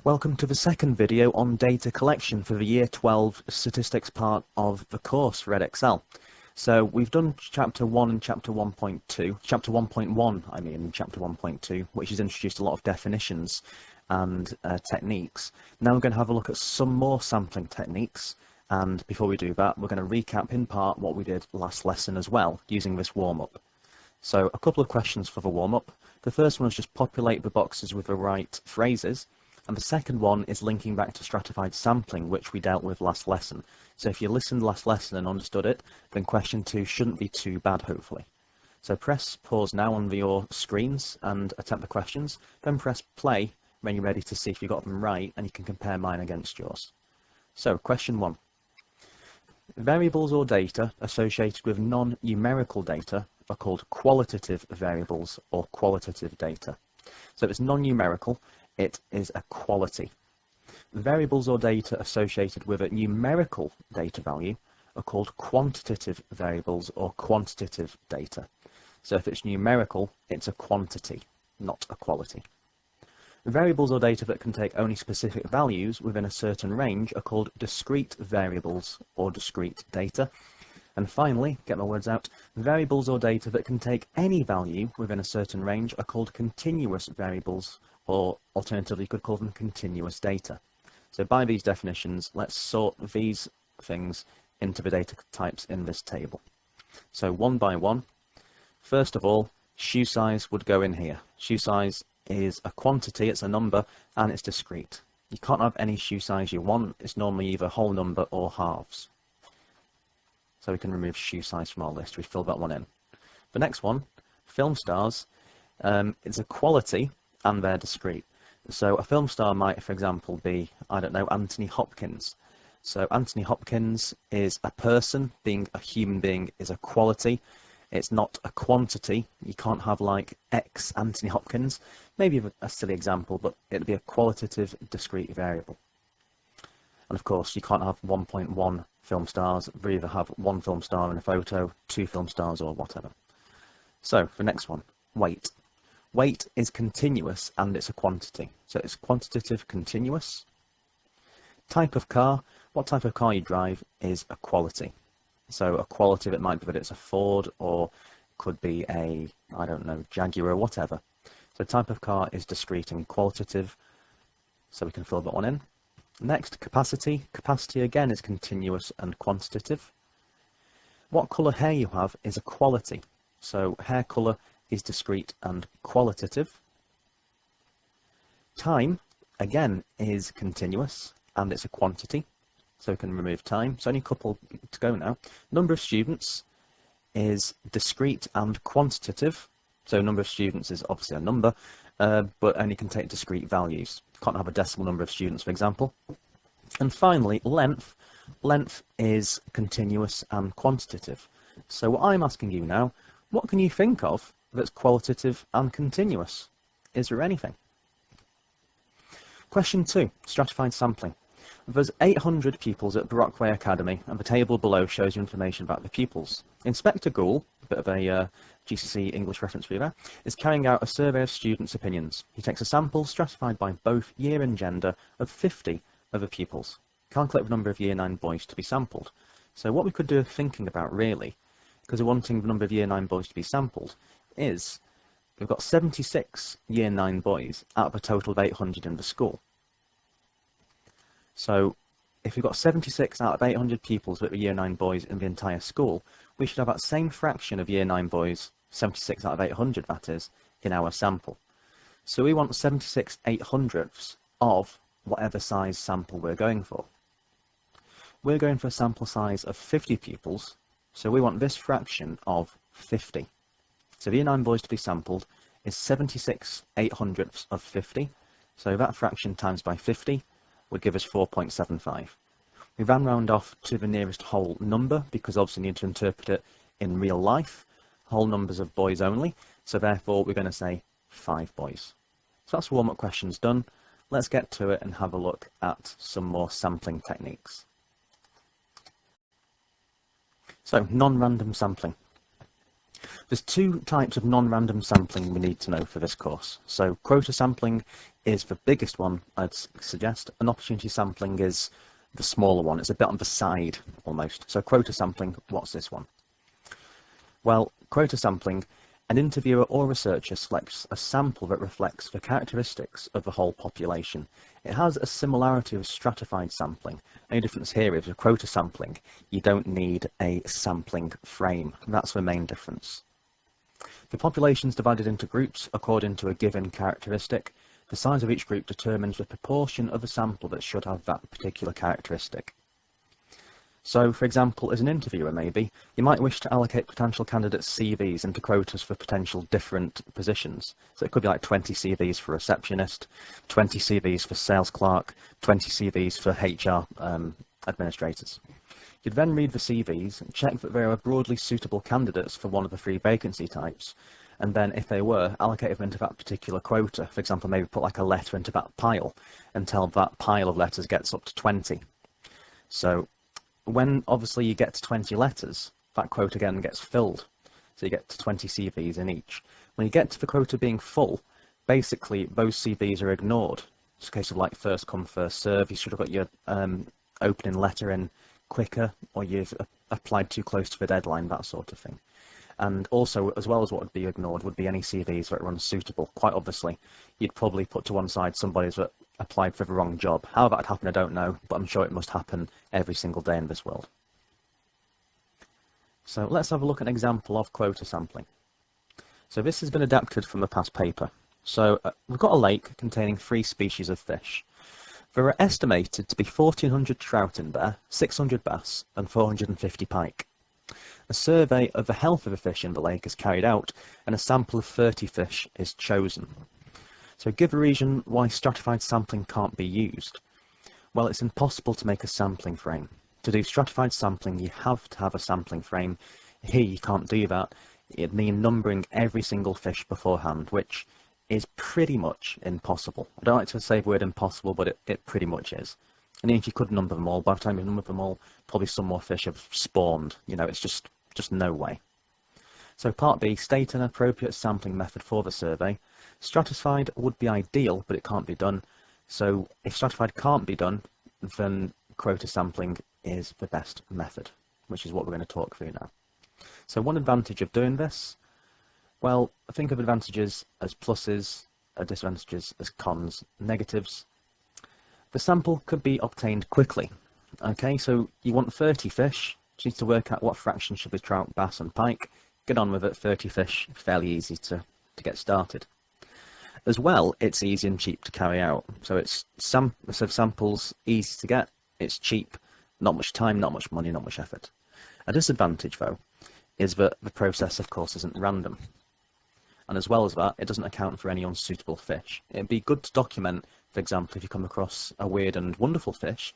Welcome to the second video on data collection for the Year 12 statistics part of the course for Edexcel. So we've done chapter 1 and chapter 1.2, chapter 1.1 I mean, and chapter 1.2, which has introduced a lot of definitions and techniques. Now we're going to have a look at some more sampling techniques, and before we do that we're going to recap in part what we did last lesson as well, using this warm-up. So a couple of questions for the warm-up. The first one is just populate the boxes with the right phrases. And the second one is linking back to stratified sampling, which we dealt with last lesson. So if you listened last lesson and understood it, then question 2 shouldn't be too bad, hopefully. So press pause now on your screens and attempt the questions, then press play when you're ready to see if you got them right, and you can compare mine against yours. So question 1. Variables or data associated with non-numerical data are called qualitative variables or qualitative data. So if it's non-numerical, it is a quality. Variables or data associated with a numerical data value are called quantitative variables or quantitative data. So if it's numerical, it's a quantity, not a quality. Variables or data that can take only specific values within a certain range are called discrete variables or discrete data. And finally, get my words out, variables or data that can take any value within a certain range are called continuous variables, or alternatively you could call them continuous data. So by these definitions, let's sort these things into the data types in this table. So one by one, first of all, shoe size would go in here. Shoe size is a quantity, it's a number, and it's discrete. You can't have any shoe size you want, it's normally either whole number or halves. So we can remove shoe size from our list, we fill that one in. The next one, film stars, it's a quality and they're discrete. So a film star might, for example, be, I don't know, Anthony Hopkins. So Anthony Hopkins is a person, being a human being is a quality. It's not a quantity. You can't have like X Anthony Hopkins. Maybe a silly example, but it'd be a qualitative discrete variable. And of course, you can't have 1.1 film stars. We either have one film star in a photo, 2 film stars, or whatever. So the next one, weight. Weight is continuous and it's a quantity. So it's quantitative continuous. Type of car, what type of car you drive is a quality. So a quality, it might be that it's a Ford or could be a, I don't know, Jaguar or whatever. So type of car is discrete and qualitative. So we can fill that one in. Next, capacity. Capacity again is continuous and quantitative. What colour hair you have is a quality. So hair colour is discrete and qualitative. Time, again, is continuous and it's a quantity. So we can remove time. So only a couple to go now. Number of students is discrete and quantitative. So number of students is obviously a number, but only can take discrete values. Can't have a decimal number of students, for example. And finally, length. Length is continuous and quantitative. So what I'm asking you now, what can you think of that's qualitative and continuous? Is there anything? Question 2, stratified sampling. There's 800 pupils at Brockway Academy, and the table below shows you information about the pupils. Inspector Gould, a bit of a GCSE English reference for you there, is carrying out a survey of students' opinions. He takes a sample stratified by both year and gender of 50 of the pupils. Calculate the number of Year 9 boys to be sampled. So what we could do thinking about really, because we're wanting the number of Year 9 boys to be sampled, is we've got 76 Year 9 boys out of a total of 800 in the school. So if we've got 76 out of 800 pupils that were Year 9 boys in the entire school, we should have that same fraction of Year 9 boys, 76 out of 800 that is, in our sample. So we want 76 800ths of whatever size sample we're going for. We're going for a sample size of 50 pupils, so we want this fraction of 50. So the Year 9 boys to be sampled is 76 800ths of 50, so that fraction times by 50 would give us 4.75. We then round off to the nearest whole number, because obviously we need to interpret it in real life, whole numbers of boys only, so therefore we're going to say 5 boys. So that's warm-up questions done. Let's get to it and have a look at some more sampling techniques. So, non-random sampling. There's two types of non-random sampling we need to know for this course. So quota sampling is the biggest one, I'd suggest, and opportunity sampling is the smaller one. It's a bit on the side, almost. So quota sampling, what's this one? Well, quota sampling, an interviewer or researcher selects a sample that reflects the characteristics of the whole population. It has a similarity with stratified sampling. Only difference here is with quota sampling, you don't need a sampling frame. That's the main difference. The population is divided into groups according to a given characteristic. The size of each group determines the proportion of a sample that should have that particular characteristic. So, for example, as an interviewer maybe, you might wish to allocate potential candidates' CVs into quotas for potential different positions. So it could be like 20 CVs for receptionist, 20 CVs for sales clerk, 20 CVs for HR administrators. You'd then read the CVs and check that there are broadly suitable candidates for one of the three vacancy types, and then if they were, allocate them into that particular quota. For example, maybe put like a letter into that pile until that pile of letters gets up to 20. So when obviously you get to 20 letters, that quota again gets filled. So you get to 20 CVs in each. When you get to the quota being full, basically those CVs are ignored. It's a case of like first come, first serve. You should have got your opening letter in quicker, or you've applied too close to the deadline, that sort of thing. And also, as well as what would be ignored, would be any CVs that are unsuitable. Quite obviously, you'd probably put to one side somebody that applied for the wrong job. How that would happen, I don't know, but I'm sure it must happen every single day in this world. So let's have a look at an example of quota sampling. So this has been adapted from a past paper. So we've got a lake containing 3 species of fish. There are estimated to be 1,400 trout in there, 600 bass and 450 pike. A survey of the health of the fish in the lake is carried out and a sample of 30 fish is chosen. So give a reason why stratified sampling can't be used. Well, it's impossible to make a sampling frame. To do stratified sampling, you have to have a sampling frame. Here you can't do that. It'd mean numbering every single fish beforehand, which is pretty much impossible. I don't like to say the word impossible, but it pretty much is. And even if you could number them all, by the time you number them all, probably some more fish have spawned. You know, it's just no way. So part B, state an appropriate sampling method for the survey. Stratified would be ideal, but it can't be done. So if stratified can't be done, then quota sampling is the best method, which is what we're going to talk through now. So one advantage of doing this, well, think of advantages as pluses, disadvantages as cons, negatives. The sample could be obtained quickly. Okay, so you want 30 fish, you need to work out what fraction should be trout, bass and pike. Get on with it, 30 fish, fairly easy to get started. As well, it's easy and cheap to carry out. So it's samples easy to get, it's cheap, not much time, not much money, not much effort. A disadvantage though is that the process of course isn't random. And as well as that, it doesn't account for any unsuitable fish. It'd be good to document, for example, if you come across a weird and wonderful fish,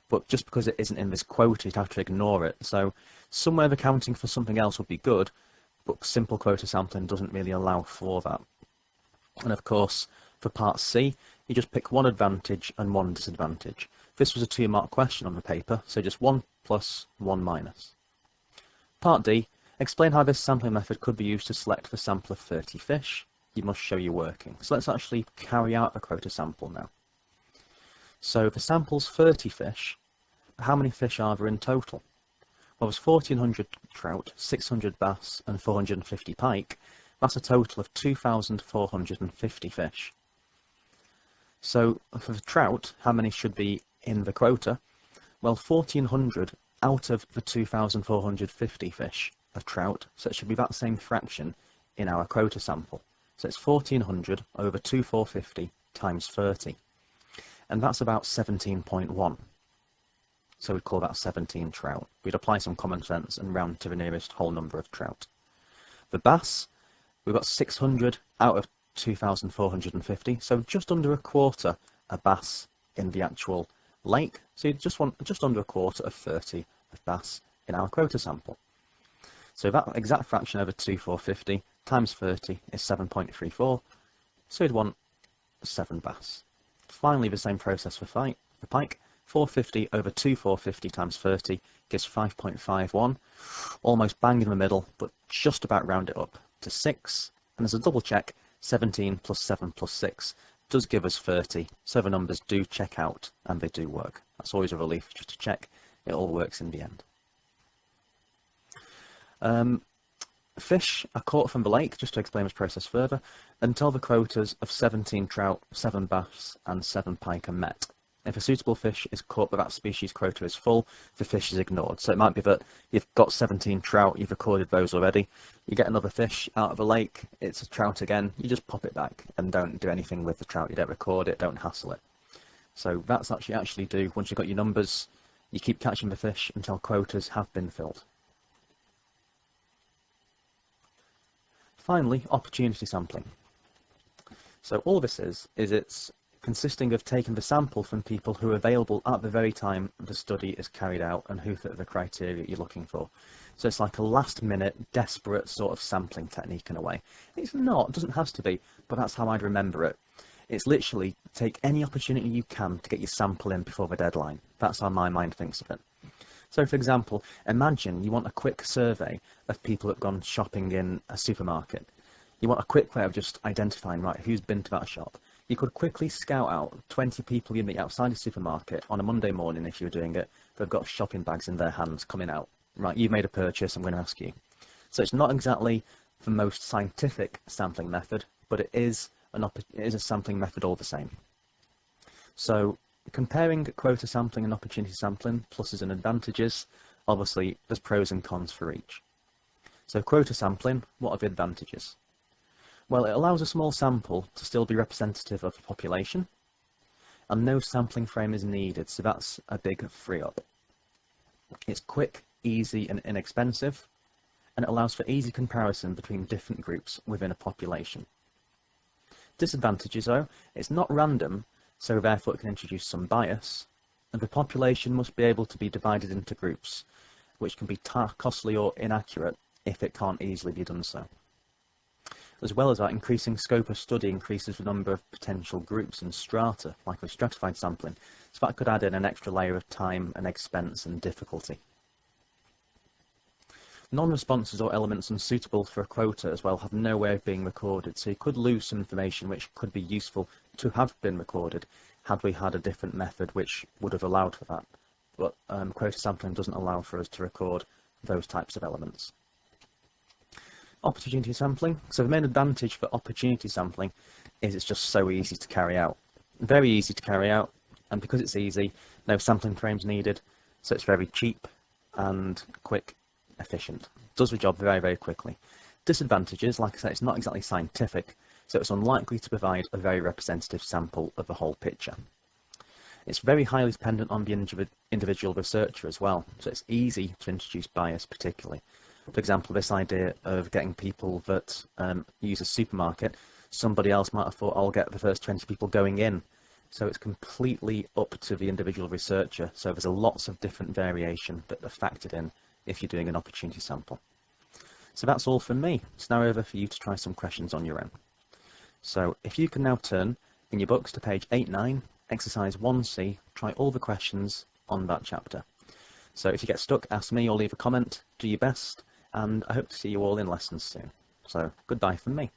but just because it isn't in this quota, you'd have to ignore it. So some way of accounting for something else would be good, but simple quota sampling doesn't really allow for that. And of course, for part C, you just pick one advantage and one disadvantage. This was a 2-mark question on the paper, so just 1 plus, 1 minus. Part D, explain how this sampling method could be used to select the sample of 30 fish. You must show your working. So let's actually carry out a quota sample now. So the sample's 30 fish. How many fish are there in total? Well, there's 1,400 trout, 600 bass and 450 pike. That's a total of 2,450 fish. So for the trout, how many should be in the quota? Well, 1,400 out of the 2,450 fish of trout, so it should be that same fraction in our quota sample. So it's 1,400 over 2,450 times 30. And that's about 17.1. So we'd call that 17 trout. We'd apply some common sense and round to the nearest whole number of trout. The bass, we've got 600 out of 2,450, so just under a quarter a bass in the actual lake. So you just want just under a quarter of 30 of bass in our quota sample. So that exact fraction over 2,450 times 30 is 7.34, so you'd want 7 bass. Finally, the same process for pike. 450 over 2,450 times 30 gives 5.51, almost bang in the middle, but just about round it up to 6, and as a double check, 17 plus 7 plus 6 does give us 30, so the numbers do check out and they do work. That's always a relief, just to check it all works in the end. Fish are caught from the lake, just to explain this process further, until the quotas of 17 trout, 7 bass and 7 pike are met. If a suitable fish is caught but that species quota is full, the fish is ignored. So it might be that you've got 17 trout, you've recorded those already, you get another fish out of the lake, it's a trout again, you just pop it back and don't do anything with the trout, you don't record it, don't hassle it. So that's what you actually do. Once you've got your numbers, you keep catching the fish until quotas have been filled. Finally, opportunity sampling. So all this is it's consisting of taking the sample from people who are available at the very time the study is carried out and who fit the criteria you're looking for. So it's like a last-minute, desperate sort of sampling technique in a way. It's not, it doesn't have to be, but that's how I'd remember it. It's literally take any opportunity you can to get your sample in before the deadline. That's how my mind thinks of it. So, for example, imagine you want a quick survey of people that have gone shopping in a supermarket. You want a quick way of just identifying, right, who's been to that shop. You could quickly scout out 20 people you meet outside a supermarket on a Monday morning, if you're doing it, they've got shopping bags in their hands coming out. Right, you've made a purchase, I'm going to ask you. So it's not exactly the most scientific sampling method, but it is a sampling method all the same. So comparing quota sampling and opportunity sampling, pluses and advantages, obviously there's pros and cons for each. So quota sampling, what are the advantages? Well, it allows a small sample to still be representative of the population, and no sampling frame is needed, so that's a big free up. It's quick, easy and inexpensive, and it allows for easy comparison between different groups within a population. Disadvantages though, it's not random, so therefore it can introduce some bias, and the population must be able to be divided into groups, which can be costly or inaccurate if it can't easily be done so. As well as that, increasing scope of study increases the number of potential groups and strata, like with stratified sampling, so that could add in an extra layer of time and expense and difficulty. Non-responses or elements unsuitable for a quota as well have no way of being recorded, so you could lose some information which could be useful to have been recorded had we had a different method which would have allowed for that. But quota sampling doesn't allow for us to record those types of elements. Opportunity sampling. So the main advantage for opportunity sampling is it's just so easy to carry out. Very easy to carry out, and because it's easy, no sampling frames needed, so it's very cheap and quick, efficient. Does the job very, very quickly. Disadvantages, like I said, it's not exactly scientific, so it's unlikely to provide a very representative sample of the whole picture. It's very highly dependent on the individual researcher as well, so it's easy to introduce bias particularly. For example, this idea of getting people that use a supermarket, somebody else might have thought, I'll get the first 20 people going in. So it's completely up to the individual researcher, so there's lots of different variation that are factored in if you're doing an opportunity sample. So that's all from me. It's now over for you to try some questions on your own. So if you can now turn in your books to page 8-9, exercise 1C, try all the questions on that chapter. So if you get stuck, ask me or leave a comment, do your best, and I hope to see you all in lessons soon. So goodbye from me.